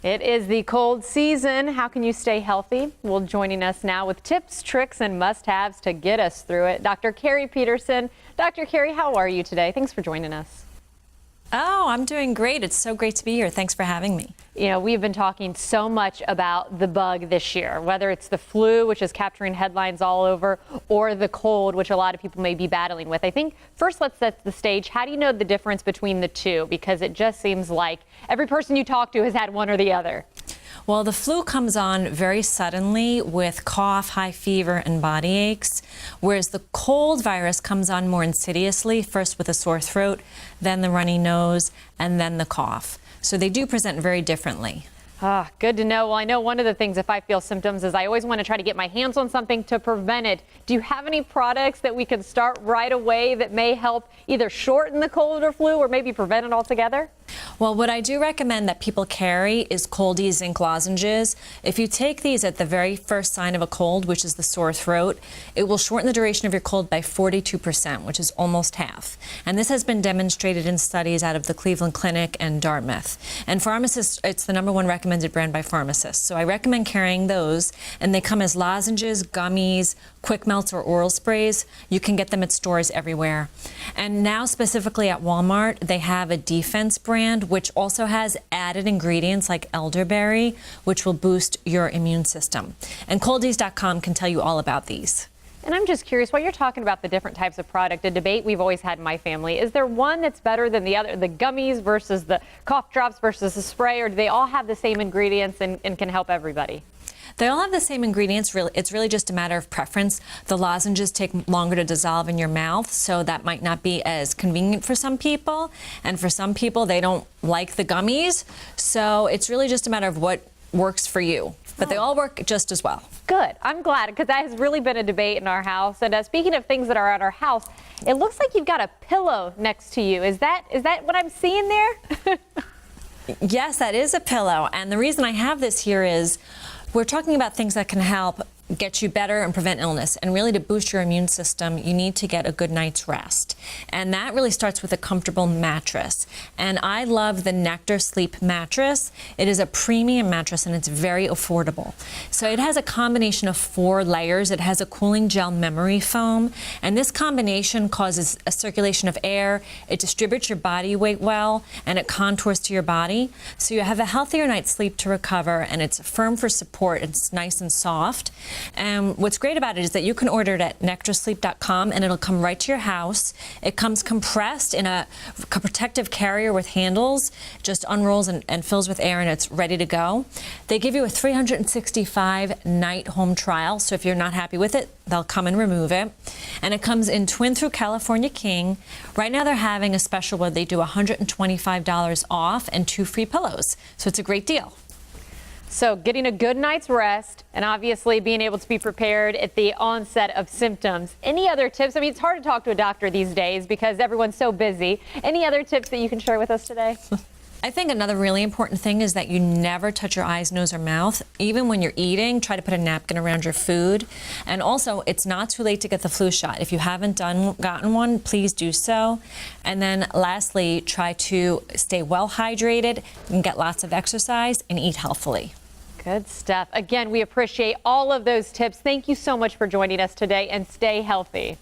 It is the cold season. How can you stay healthy? Well, joining us now with tips, tricks, and must-haves to get us through it, Dr. Carrie Peterson. Dr. Carrie, how are you today? Thanks for joining us. Oh, I'm doing great. It's so great to be here. Thanks for having me. You know, we've been talking so much about the bug this year, whether it's the flu, which is capturing headlines all over, or the cold, which a lot of people may be battling with. I think first let's set the stage. How do you know the difference between the two? Because it just seems like every person you talk to has had one or the other. Well, the flu comes on very suddenly with cough, high fever, and body aches, whereas the cold virus comes on more insidiously, first with a sore throat, then the runny nose, and then the cough. So they do present very differently. Ah, good to know. Well, I know one of the things if I feel symptoms is I always want to try to get my hands on something to prevent it. Do you have any products that we can start right away that may help either shorten the cold or flu or maybe prevent it altogether? Well, what I do recommend that people carry is Cold-Eeze zinc lozenges. If you take these at the very first sign of a cold, which is the sore throat, it will shorten the duration of your cold by 42%, which is almost half. And this has been demonstrated in studies out of the Cleveland Clinic and Dartmouth. And pharmacists, it's the #1 recommended brand by pharmacists. So I recommend carrying those, and they come as lozenges, gummies, quick melts, or oral sprays. You can get them at stores everywhere. And now specifically at Walmart, they have a defense brand, which also has added ingredients like elderberry, which will boost your immune system. And Cold-Eeze.com can tell you all about these. And I'm just curious, while you're talking about the different types of product, a debate we've always had in my family, is there one that's better than the other, the gummies versus the cough drops versus the spray, or do they all have the same ingredients and can help everybody? They all have the same ingredients. It's really just a matter of preference. The lozenges take longer to dissolve in your mouth, so that might not be as convenient for some people. And for some people, they don't like the gummies. So it's really just a matter of what works for you. But they all work just as well. Good. I'm glad, because that has really been a debate in our house. And speaking of things that are at our house, it looks like you've got a pillow next to you. Is that what I'm seeing there? Yes, that is a pillow. And the reason I have this here is we're talking about things that can help get you better and prevent illness. And really, to boost your immune system, you need to get a good night's rest. And that really starts with a comfortable mattress. And I love the Nectar Sleep mattress. It is a premium mattress, and it's very affordable. So it has a combination of 4 layers. It has a cooling gel memory foam. And this combination causes a circulation of air. It distributes your body weight well, and it contours to your body. So you have a healthier night's sleep to recover, and it's firm for support. It's nice and soft. And what's great about it is that you can order it at nectarsleep.com, and it'll come right to your house. It comes compressed in a protective carrier with handles, just unrolls and fills with air, and it's ready to go. They give you a 365-night home trial, so if you're not happy with it, they'll come and remove it. And it comes in twin through California King. Right now they're having a special where they do $125 off and 2 free pillows. So it's a great deal. So getting a good night's rest and obviously being able to be prepared at the onset of symptoms. Any other tips? I mean, it's hard to talk to a doctor these days because everyone's so busy. Any other tips that you can share with us today? I think another really important thing is that you never touch your eyes, nose, or mouth. Even when you're eating, try to put a napkin around your food. And also, it's not too late to get the flu shot. If you haven't gotten one, please do so. And then lastly, try to stay well hydrated and get lots of exercise and eat healthfully. Good stuff. Again, we appreciate all of those tips. Thank you so much for joining us today, and stay healthy.